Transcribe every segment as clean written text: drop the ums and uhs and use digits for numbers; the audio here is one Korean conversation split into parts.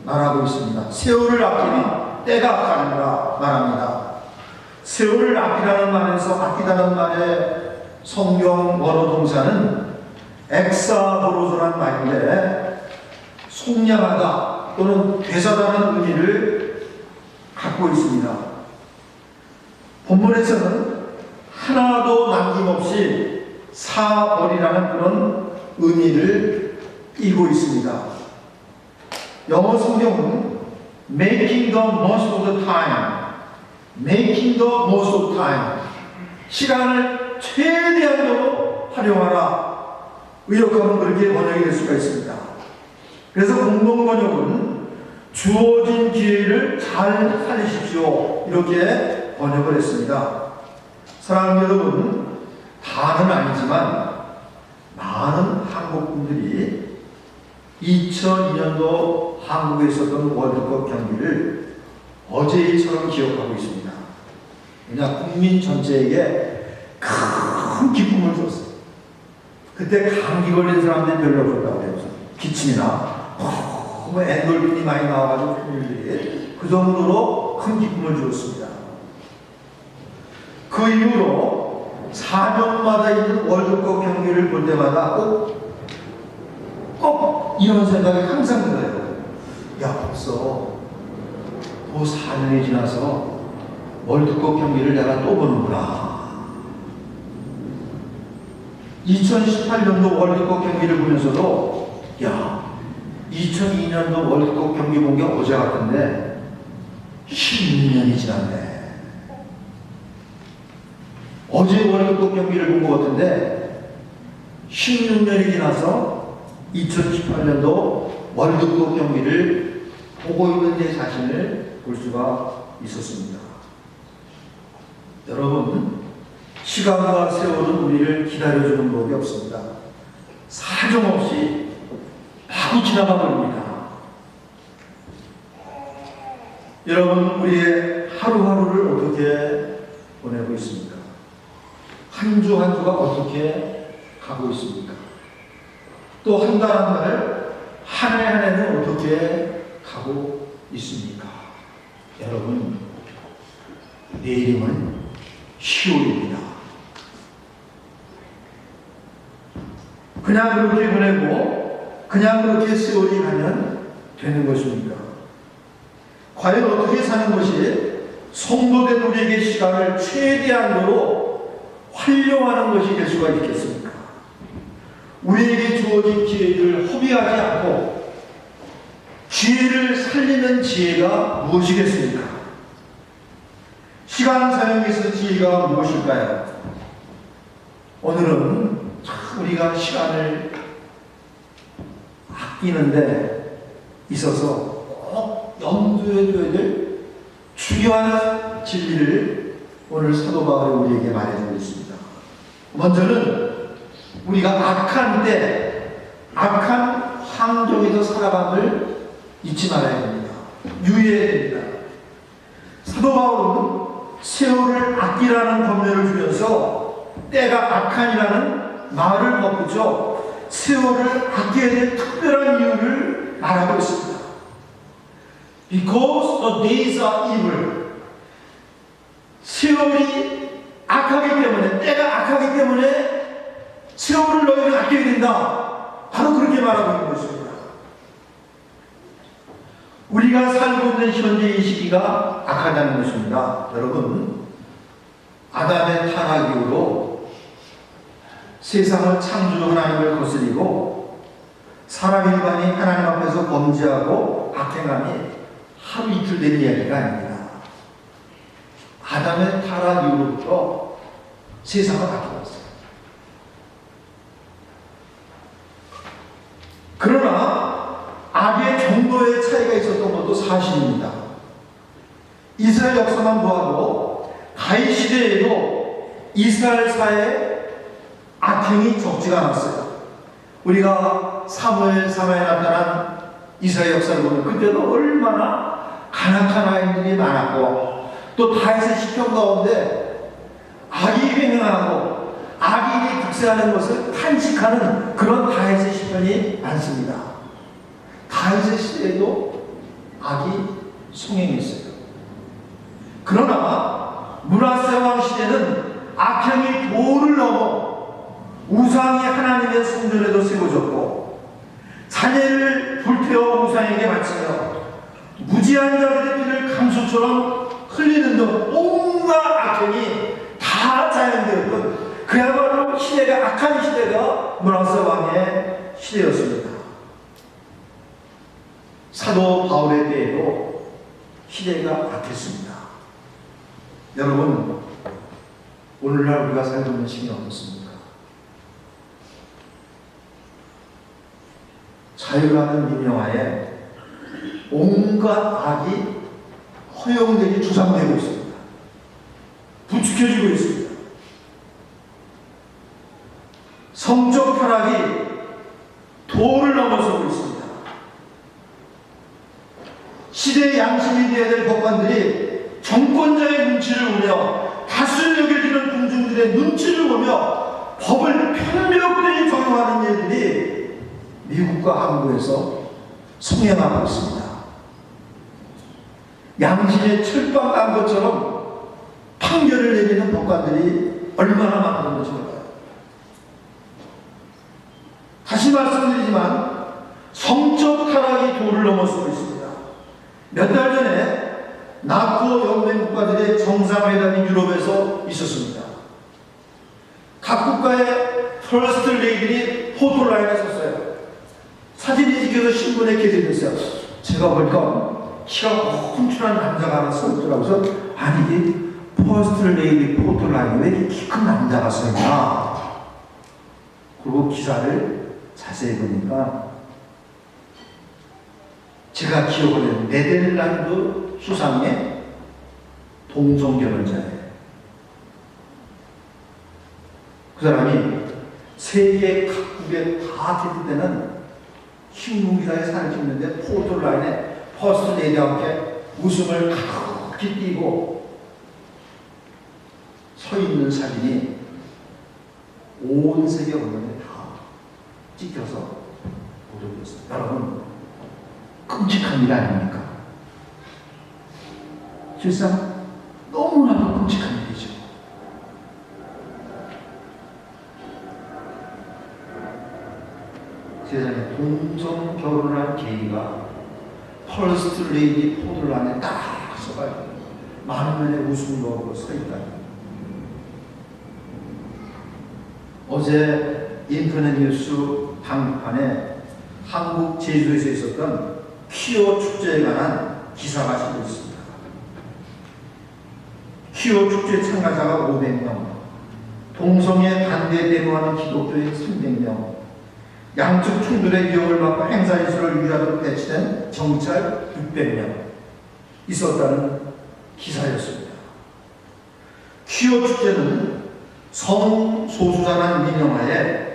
말하고 있습니다. 세월을 아끼니 때가 가느니라 말합니다. 세월을 아끼라는 말에서 아끼다는 말의 성경 원어 동사는 엑사보로조라는 말인데 속량하다 또는 되사다는 의미를 갖고 있습니다. 본문에서는 하나도 남김없이 사버리라는 그런 의미를 띠고 있습니다. 영어 성경은 making the most of the time, making the most of time, 시간을 최대한으로 활용하라. 의역하면 그렇게 번역이 될 수가 있습니다. 그래서 공동번역은 주어진 기회를 잘 살리십시오 이렇게 번역을 했습니다. 사랑하는 여러분, 다는 아니지만 많은 한국분들이 2002년도 한국에 있었던 월드컵 경기를 어제처럼 기억하고 있습니다. 그냥 국민 전체에게 큰 기쁨을 줬어요. 그때 감기 걸린 사람들이 별로 없었다고 해요. 기침이나 엔돌핀이 많이 나와가지고 국민들이 그 정도로 큰 기쁨을 주었습니다. 그 이후로 4년마다 있는 월드컵 경기를 볼 때마다 꼭 이런 생각이 항상 들어요. 야, 벌써 또 4년이 지나서 월드컵 경기를 내가 또 보는구나. 2018년도 월드컵 경기를 보면서도 야, 2002년도 월드컵 경기 본 게 어제 같은데 16년이 지났네. 어제 월드컵 경기를 본 것 같은데 16년이 지나서 2018년도 월드컵 경기를 보고 있는 내 자신을 볼 수가 있었습니다. 여러분, 시간과 세월은 우리를 기다려주는 법이 없습니다. 사정없이 바로 지나가 버립니다. 여러분, 우리의 하루하루를 어떻게 보내고 있습니까? 한 주 한 주가 어떻게 가고 있습니까? 또 한 달 한 달, 한 해 한 해는 어떻게 가고 있습니까? 여러분, 내일이면 10월입니다. 그냥 그렇게 보내고 그냥 그렇게 세월이 가면 되는 것입니까? 과연 어떻게 사는 것이 성도된 우리에게 시간을 최대한으로 활용하는 것이 될 수가 있겠습니까? 우리에게 주어진 기회를 허비하지 않고 기회를 살리는 지혜가 무엇이겠습니까? 시간 사용에서 지혜가 무엇일까요? 오늘은 우리가 시간을 아끼는데 있어서 꼭 염두에 둬야 될 중요한 진리를 오늘 사도 바울이 우리에게 말해주고 있습니다. 먼저는 우리가 악한 때, 악한 환경에서 살아감을 잊지 말아야 됩니다. 유의해야 됩니다. 사도 바울은 세월을 아끼라는 권면을 주면서 때가 악한이라는 말을 덧붙여 세월을 아껴야 될 특별한 이유를 말하고 있습니다. Because the days are evil. 세월이 악하기 때문에, 때가 악하기 때문에 세월을 너희는 아껴야 된다. 바로 그렇게 말하고 있는 것입니다. 우리가 살고 있는 현재 이 시기가 악하다는 것입니다. 여러분, 아담의 타락 이후로 세상을 창조 하나님을 거스리고 사람 일반이 하나님 앞에서 범죄하고 악행함이 하루 이틀 된 이야기가 아닙니다. 아담의 타락 이후로부터 세상을 바뀌었어요. 그러나 악의 정도의 차이가 있었던 것도 사실입니다. 이스라엘 역사만 보아도 가히 시대에도 이스라엘사에 악행이 적지가 않았어요. 우리가 사무엘상에 나타난 이스라엘 역사를 보면 그때도 얼마나 간악한 아이들이 많았고 또 다윗의 시편 가운데 악이 횡행하고 악인이 득세하는 것을 탄식하는 그런 다윗의 시편이 많습니다. 다윗의 시대에도 악이 성행했어요. 그러나 문하세왕 시대는 악행이 도를 넘어 우상이 하나님의 성전에도 세워졌고 자녀를 불태워 우상에게 바치며 무지한 자들의 피를 감수처럼 흘리는 등 온갖 악행이 다 자연되었던 그야말로 시대가 악한 시대가 문하세왕의 시대였습니다. 사도 바울의 때에도 시대가 악했습니다. 여러분, 오늘날 우리가 살고 있는 시기는 어떻습니까? 자유라는 민영화에 온갖 악이 허용되기 주장되고 있습니다. 부추겨지고 있습니다. 성적 쾌락이 도를 넘어서고 있습니다. 시대의 양심이 되어야 될 법관들이 정권자의 눈치를 보며 다수를 여겨지는 군중들의 눈치를 보며 법을 편력되게 적용하는 일들이 미국과 한국에서 성행하고 있습니다. 양심의 철방 간 것처럼 판결을 내리는 법관들이 얼마나 많은 것이 몰라요. 다시 말씀드리지만 성적 타락이 도를 넘어서고 있습니다. 몇 달 전에 나토 연맹 국가들의 정상회담이 유럽에서 있었습니다. 각 국가의 퍼스트 레이들이 포토라인에 섰어요. 사진이 찍혀서 신문에 게재됐어요. 제가 보니까 키가 홈출한 남자가 하나 서 있더라고요. 아니 이게 퍼스트 레이디 포토라인에 왜 이렇게 키 큰 남자가 서 있나. 그리고 기사를 자세히 보니까 제가 기억하는 네덜란드 수상의 동성결혼자예요. 그 사람이 세계 각국에 다 대표되는 신문기사에 사진 찍는데 포토라인에 퍼스트 레이디와 함께 웃음을 크게 띄고 서 있는 사진이 온 세계 언론에 다 찍혀서 보도됐습니다. 여러분, 끔찍한 일 아닙니까? 실상 너무나도 끔찍한 일이죠. 세상에 동성 결혼한 게이가 퍼스트 레이디 포들 안에 딱 서가지고 많은 면에 웃음을 먹고 서 있다. 어제 인터넷 뉴스 방판에 한국 제주도에서 있었던 퀴어 축제에 관한 기사가 실려 있습니다. 퀴어 축제 참가자가 500명, 동성애 반대 데모하는 기독교인 300명, 양측 충돌의 위협을 막고 행사 일수를 유지하도록 배치된 경찰 600명 있었다는 기사였습니다. 퀴어 축제는 성소수자라는 민영화에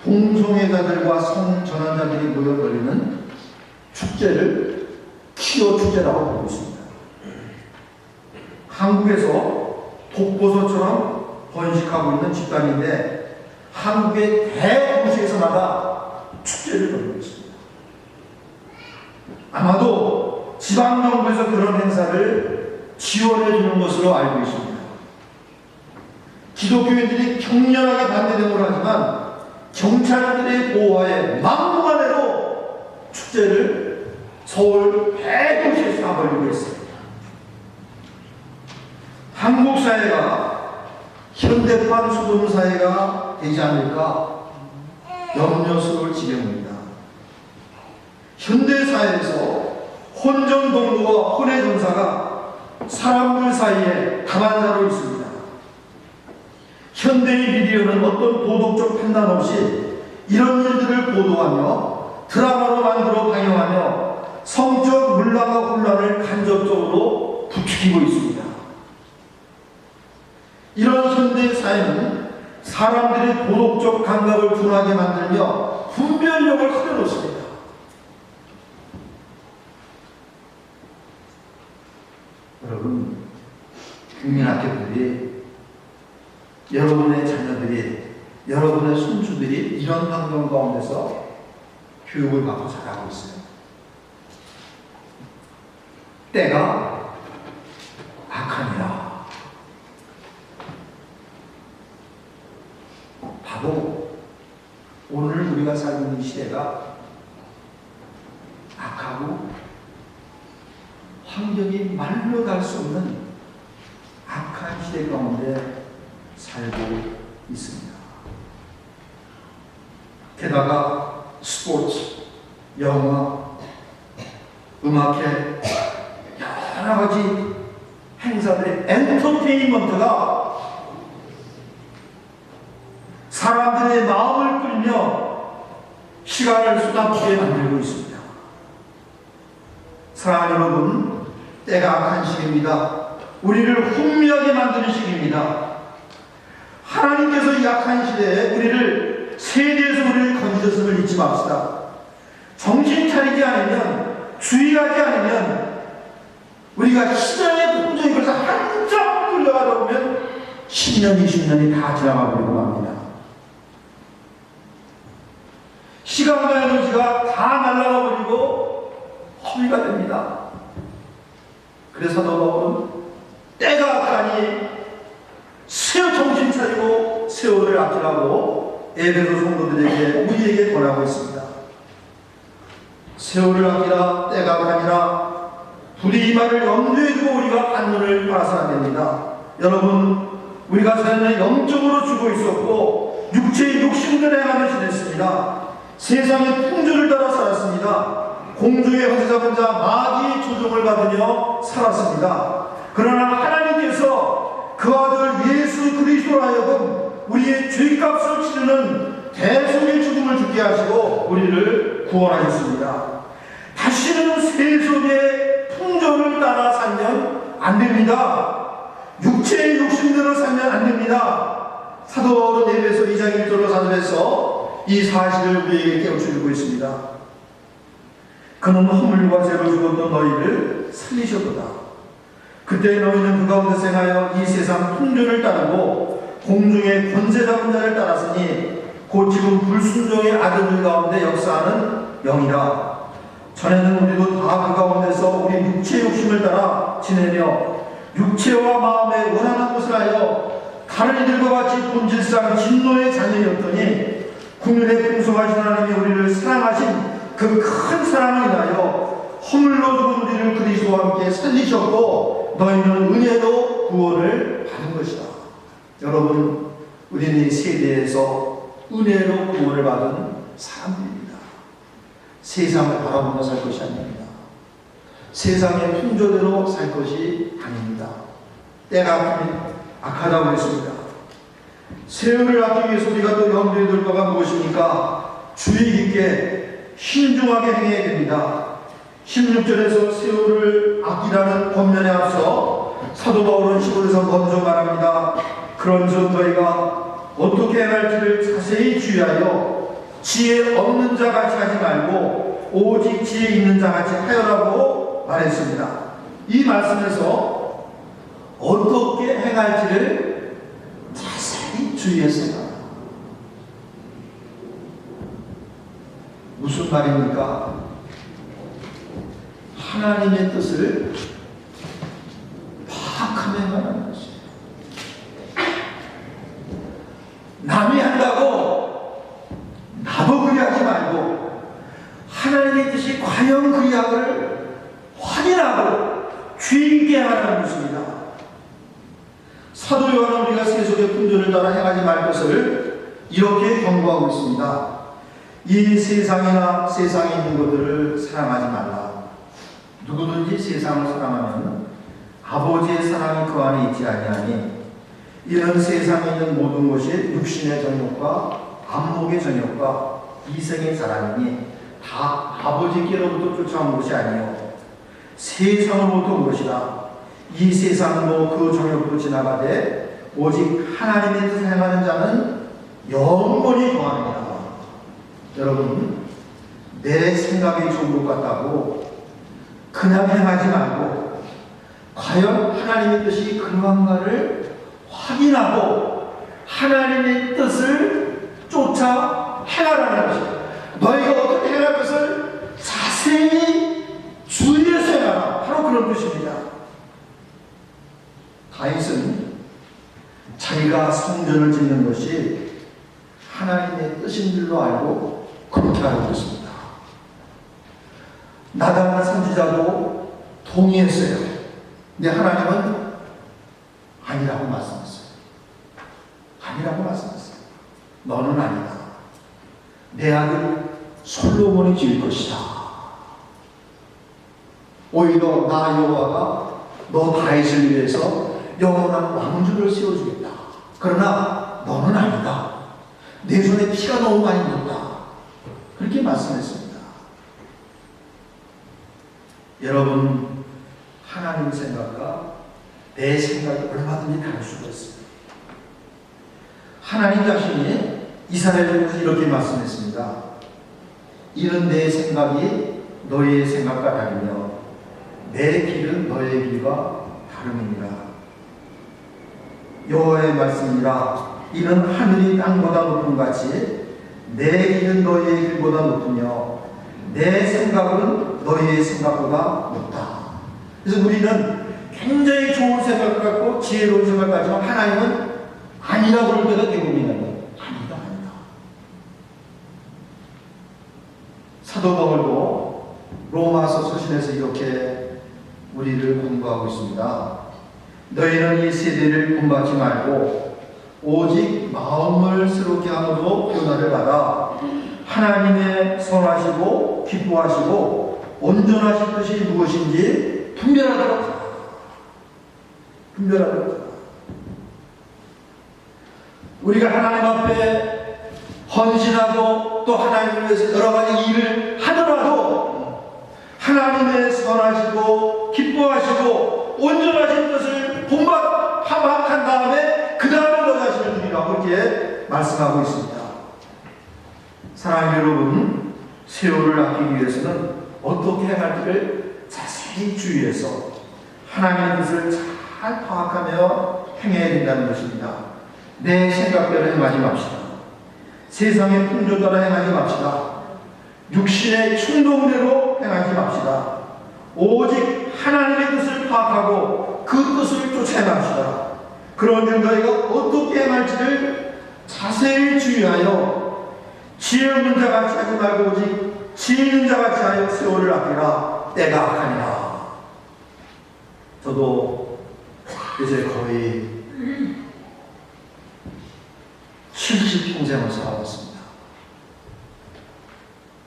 동성애자들과 성전환자들이 모여 벌이는 축제를 퀴어 축제라고 부르고 있습니다. 한국에서 독보소처럼 번식하고 있는 집단인데 한국의 대도시에서마다 축제를 벌이고 있습니다. 아마도 지방정부에서 그런 행사를 지원해 주는 것으로 알고 있습니다. 기독교인들이 격렬하게 반대되고 하지만 경찰들의 보호하에 막무가내로 축제를 서울 대도시에서 다 벌이고 있습니다. 한국 사회가 현대판 수동 사회가 되지 않을까 염려스러울 지경입니다. 현대 사회에서 혼전 동료와 혼외 전사가 사람들 사이에 다반사로 있습니다. 현대의 미디어는 어떤 도덕적 판단 없이 이런 일들을 보도하며 드라마로 만들어 방영하며 성적 문화와 혼란을 간접적으로 부추기고 있습니다. 이런 현대 사회는 사람들의 도덕적 감각을 둔하게 만들며 분별력을 흐려놓습니다. 여러분, 국민학교들이 여러분의 자녀들이, 여러분의 손주들이 이런 환경 가운데서 교육을 받고 자라고 있어요. 때가 악하니라. 바로 오늘 우리가 살고 있는 시대가 악하고 환경이 말로 갈 수 없는 악한 시대 가운데 살고 있습니다. 게다가 스포츠, 영화, 음악회, 여러 가지 행사들의 엔터테인먼트가 사람들의 마음을 끌며 시간을 쏟아부게 만들고 있습니다. 사랑하는 여러분, 때가 악한 시기입니다. 우리를 혼미하게 만드는 시기입니다. 하나님께서 이 악한 시대에 우리를 세대에서 우리를 건지셨음을 잊지 맙시다. 정신 차리지 않으면, 주의하지 않으면 우리가 시간의 풍조에 걸려서 한참 끌려가다 보면 10년, 20년이 다 지나가 버리고 맙니다. 시간과 에너지가 다 날아가 버리고 허비가 됩니다. 그래서 사도 바울은 때가 악하니 새어 정신 차리고 세월을 아끼라고 에베소 성도들에게 우리에게 권하고 있습니다. 세월을 아끼라, 때가 악하니라. 부디 이 말을 염두에 두고 우리가 한눈을 팔아서 안 됩니다. 여러분, 우리가 사는 영적으로 죽어 있었고 육체의 욕심을 행하며 지냈습니다. 세상의 풍조를 따라 살았습니다. 공중의 황제자 자 마귀의 조종을 받으며 살았습니다. 그러나 하나님께서 그 아들 예수 그리스도로 하여금 우리의 죄값을 치르는 대속의 죽음을 죽게 하시고 우리를 구원하셨습니다. 다시는 세속의 풍조를 따라 살면 안 됩니다. 육체의 욕심대로 살면 안 됩니다. 사도 바울은 에베소 2장 1절로 4절에서 이 사실을 우리에게 깨우쳐주고 있습니다. 그는 허물과 죄로 죽었던 너희를 살리셨도다. 그때 너희는 그 가운데 생하여 이 세상 풍조를 따르고 공중의 권세 잡은 자를 따랐으니 곧 지금 불순종의 아들들 가운데 역사하는 영이라. 전에는 우리도 다 그 가운데서 우리 육체 욕심을 따라 지내며 육체와 마음에 원하는 것을 하여 다른 이들과 같이 본질상 진노의 자녀였더니 국민의 풍성하신 하나님이 우리를 사랑하신 그 큰 사랑을 인하여 허물로 죽은 우리를 그리스도와 함께 살리셨고 너희는 은혜로 구원을 받은 것이다. 여러분, 우리는 이 세대에서 은혜로 구원을 받은 사람들입니다. 세상을 바라보며 살 것이 아닙니다. 세상의 풍조대로 살 것이 아닙니다. 때가 악하다고 했습니다. 세월을 아끼기 위해서 우리가 또 염두에 둘 바가 무엇입니까? 주의 깊게 신중하게 행해야 됩니다. 16절에서 세월을 아끼라는 권면에 앞서 사도 바울은 15절에서 먼저 말합니다. 그런즉 너희가 어떻게 행할지를 자세히 주의하여 지혜 없는 자 같이 하지 말고 오직 지혜 있는 자 같이 하여라고 말했습니다. 이 말씀에서 어떻게 행할지를 자세히 주의했습니다. 무슨 말입니까? 하나님의 뜻을 파악하며 행하는 것이에요. 남이 한다고 나도 그리하지 말고 하나님의 뜻이 과연 그리하기를 확인하고 주의 있게 하라는 것입니다. 사도 요한은 우리가 세속의 풍조를 따라 행하지 말 것을 이렇게 경고하고 있습니다. 이 세상이나 세상에 있는 것들을 사랑하지 말라. 누구든지 세상을 사랑하면 아버지의 사랑이 그 안에 있지 아니하니 이는 세상에 있는 모든 것이 육신의 정욕과 안목의 정욕과 이생의 자랑이니 다 아버지께로부터 쫓아온 것이 아니요 세상으로부터 온 것이라. 이 세상도 그 정욕도 지나가되 오직 하나님의 뜻을 행하는 자는 영원히 거하느니라. 여러분, 내 생각이 좋은 것 같다고 그냥 행하지 말고 과연 하나님의 뜻이 그러한가를 확인하고 하나님의 뜻을 쫓아 행하라는 것입니다. 너희가 어떻게 행할 것을 자세히 주의해서 행하라. 바로 그 그런 뜻입니다. 다윗은 자기가 성전을 짓는 것이 하나님의 뜻인 줄로 알고 그렇게 알고 있습니다. 나단 선지자도 동의했어요. 근데 하나님은 아니라고 말씀했어요. 아니라고 말씀했어요. 너는 아니다. 내 아들 솔로몬이 지을 것이다. 오히려 나 여호와가 너 다윗을 위해서 영원한 왕주를 세워주겠다. 그러나 너는 아니다. 내 손에 피가 너무 많이 묻다. 그렇게 말씀했습니다. 여러분, 하나님 생각과 내 생각이 얼마든지 다를 수가 있습니다. 하나님 자신이 이스라엘에서 이렇게 말씀했습니다. 이는 내 생각이 너희의 생각과 다르며 내 길은 너희의 길과 다름이니라. 여호와의 말씀이라. 이는 하늘이 땅보다 높은 같이 내 길은 너희의 길보다 높으며 내 생각은 너희의 생각보다 높다. 그래서 우리는 굉장히 좋은 생각을 갖고 지혜로운 생각을 가지만 하나님은 아니라고 할 때가 대부분이라는 거예요. 아니다. 사도 바울도 로마서 서신에서 이렇게 우리를 권고하고 있습니다. 너희는 이 세대를 본받지 말고 오직 마음을 새롭게 함으로 변화를 받아 하나님의 선하시고 기뻐하시고 온전하신 뜻이 무엇인지 분별하도록 하라. 우리가 하나님 앞에 헌신하고 또 하나님을 위해서 여러 가지 일을 하더라도 하나님의 선하시고 기뻐하시고 온전하신 뜻을 본받한 다음에 그 다음에 너 자신을 드리라고 그렇게 말씀하고 있습니다. 사랑하는 여러분, 세월을 아끼기 위해서는 어떻게 행할지를 자세히 주의해서 하나님의 뜻을 잘 파악하며 행해야 된다는 것입니다. 내 생각대로 행하지 맙시다. 세상의 풍조 따라 행하지 맙시다. 육신의 충동대로 행하지 맙시다. 오직 하나님의 뜻을 파악하고 그 뜻을 쫓아 행합시다. 그런 중 저희가 어떻게 행할지를 자세히 주의하여 지혜 없는 자같이 하지 말고 오직 지혜 있는 자같이 하여 세월을 아끼라. 때가 악하니라. 저도 이제 거의 70평생을 살아왔습니다.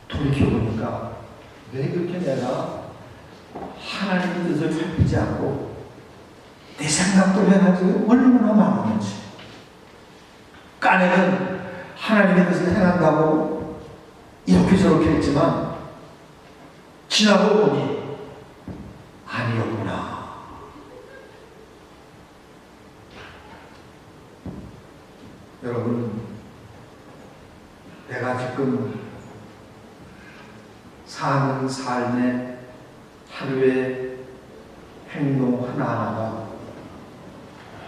돌이켜보니까 왜 그렇게 내가 하나님의 뜻을 살피지 않고 내 생각대로 행하지 얼마나 많은지. 까내는 하나님의 뜻을 행한다고 이렇게 저렇게 했지만 지나고 보니 아니었구나. 여러분, 내가 지금 사는 삶의 하루의 행동 하나하나가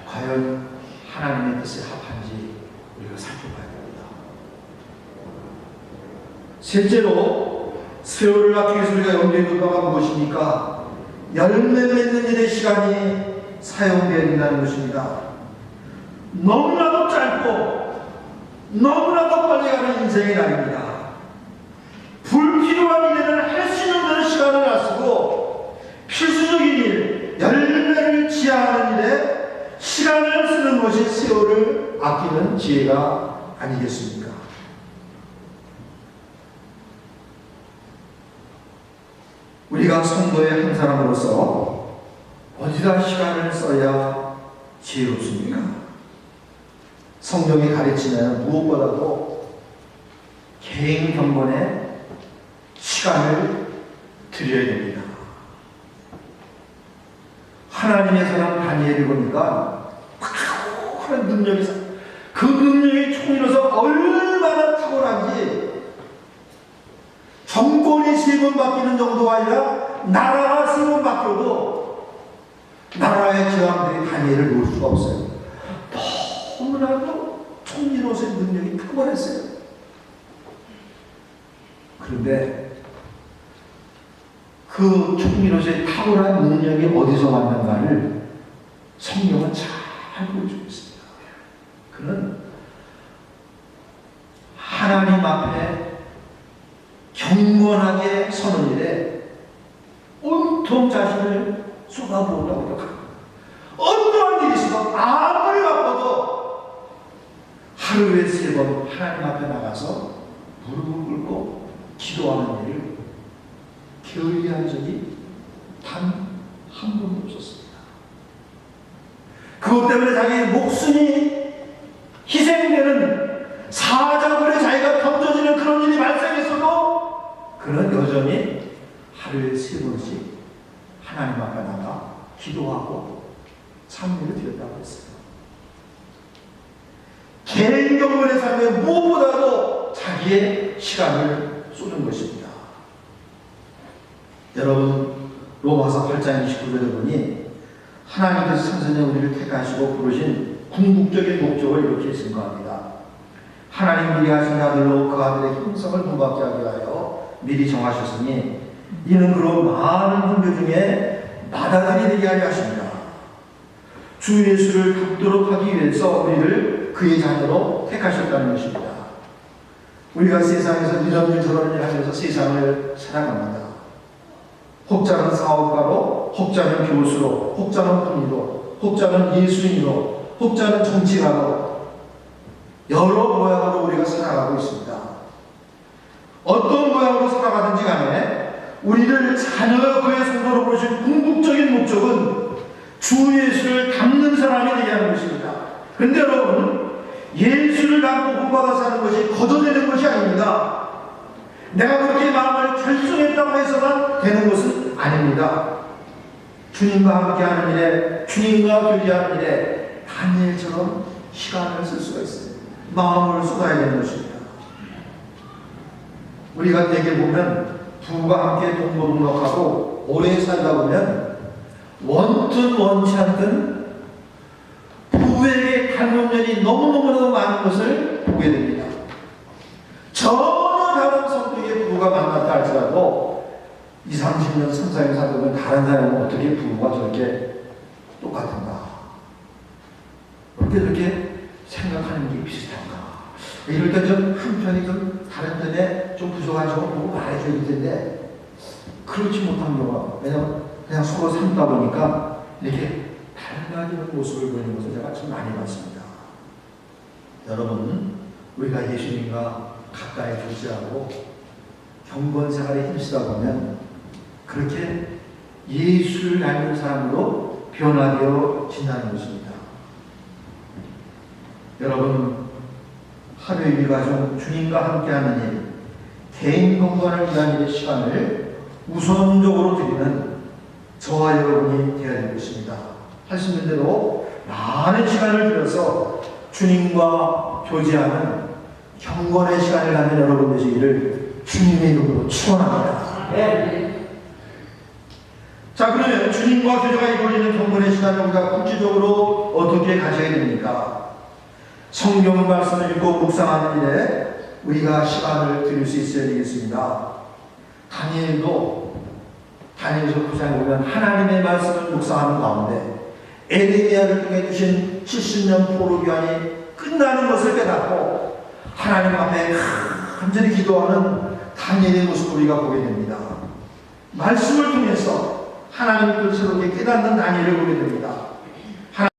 과연 하나님의 뜻에 합한지 우리가 살펴봐야 됩니다. 실제로 세월을 아끼기 위해서 우리가 염두에 둘 바가 무엇입니까? 열매 맺는 일의 시간이 사용되어야 된다는 것입니다. 너무나도 짧고 너무나도 빨리 가는 인생의 날입니다. 불필요한 일에는 할 수 있는 대로 시간을 놔쓰고 필수적인 일, 열매를 지향하는 일에 시간을 쓰는 것이 세월을 아끼는 지혜가 아니겠습니까? 우리가 성도의 한 사람으로서 어디다 시간을 써야 지혜롭습니까? 성경이 가르치는 무엇보다도 개인 경건에 시간을 드려야 됩니다. 하나님의 사람 다니엘을 보니까 탁월한 능력이 있어. 그 능력이 총이로서 얼마나 탁월한지 정권이 3번 바뀌는 정도가 아니라 나라가 3번 바뀌어도 나라의 제왕들이 다니엘을 놓을 수가 없어요. 너무나도 총리로서의 능력이 탁월했어요. 그런데 그 총리로서의 탁월한 능력이 어디서 왔는가를 성경은 잘 보여주고 있습니다. 그는 하나님 앞에 경건하게 서는 일에 온통 자신을 쏟아부었다고 생각합니다. 어떠한 일이 있어도 아무리 바빠도 하루에 3번 하나님 앞에 나가서 무릎을 꿇고 기도하는 일을 게을리한 적이 단 한 번도 없었습니다. 그것 때문에 자기 목숨이 희생되는 사자굴에 자기가 던져지는 그런 일이 발생했어도 그는 여전히 하루에 3번씩 하나님 앞에 나가 기도하고 찬미를 드렸다고 했어요. 개인 경건의 삶에 무엇보다도 자기의 시간을 쏟은 것입니다. 여러분, 로마서 8장 29절에 보니 하나님께서 선생님 우리를 택하시고 부르신 궁극적인 목적을 이렇게 증거합니다. 하나님 미리 하신 아들로 그 아들의 형성을 본받게 하기 위하여 미리 정하셨으니 이는 그로 많은 훈교 중에 맏아들이 되게 하려 하십니다. 주 예수를 닮도록 하기 위해서 우리를 그의 자녀로 택하셨다는 것입니다. 우리가 세상에서 이런 일 저런 일 하면서 세상을 살아갑니다. 혹자는 사업가로, 혹자는 교수로, 혹자는 군인으로, 혹자는 예수인으로, 혹자는 정치가로 여러 모양으로 우리가 살아가고 있습니다. 어떤 모양으로 살아가든지 간에 우리를 자녀 그의 성도로 부르신 궁극적인 목적은 주 예수를 닮는 사람이 되게 하는 것입니다. 그런데 여러분, 예수를 닮고 본받아 사는 것이 거저되는 것이 아닙니다. 내가 그렇게 마음을 결정했다고 해서만 되는 것은 아닙니다. 주님과 함께하는 일에, 주님과 교제하는 일에 다니엘처럼 시간을 쓸 수가 있어요. 마음을 쏟아야 되는 것입니다. 우리가 대개 보면 부부가 함께 동거동락하고 오래 살다 보면 원든 원치 않든 부부에게 닮은 면이 너무너무 많은 것을 보게 됩니다. 전혀 다른 성도의 부부가 만났다 할지라도 20, 30년 선상에 살다 보면 다른 사람은 어떻게 부부가 저렇게 똑같은가? 어떻게 그렇게 생각하는 게 비슷한가? 이럴 때 좀 한편이 좀 다른 편에 좀 부족하죠. 보고 말해줘야 될 텐데 그렇지 못한 경우가, 왜냐하면 그냥 서로 살다 보니까 이렇게 달라지는 모습을 보이는 것을 제가 참 많이 봤습니다. 여러분, 우리가 예수님과 가까이 교제하고 경건 생활에 힘쓰다 보면 그렇게 예수를 닮은 사람으로 변화되어 진다는 것입니다. 여러분, 하루의 일과 중 주님과 함께하는 일, 개인 건강을 위한 일의 시간을 우선적으로 드리는 저와 여러분이 되어야 될 것입니다. 할 수 있는 대로 많은 시간을 들여서 주님과 교제하는 경건의 시간을 갖는 여러분 되시기를 주님의 이름으로 축원합니다. 네. 자, 그러면 주님과 교제가 이루어지는 경건의 시간을 우리가 구체적으로 어떻게 가져야 됩니까? 성경 말씀을 읽고 묵상하는 일에 우리가 시간을 드릴 수 있어야 되겠습니다. 다니엘서 9장에 보면 하나님의 말씀을 묵상하는 가운데 에레미야를 통해 주신 70년 포로 기간이 끝나는 것을 깨닫고 하나님 앞에 간절히 기도하는 다니엘의 모습을 우리가 보게 됩니다. 말씀을 통해서 하나님의 뜻을 깨닫는 다니엘을 보게 됩니다.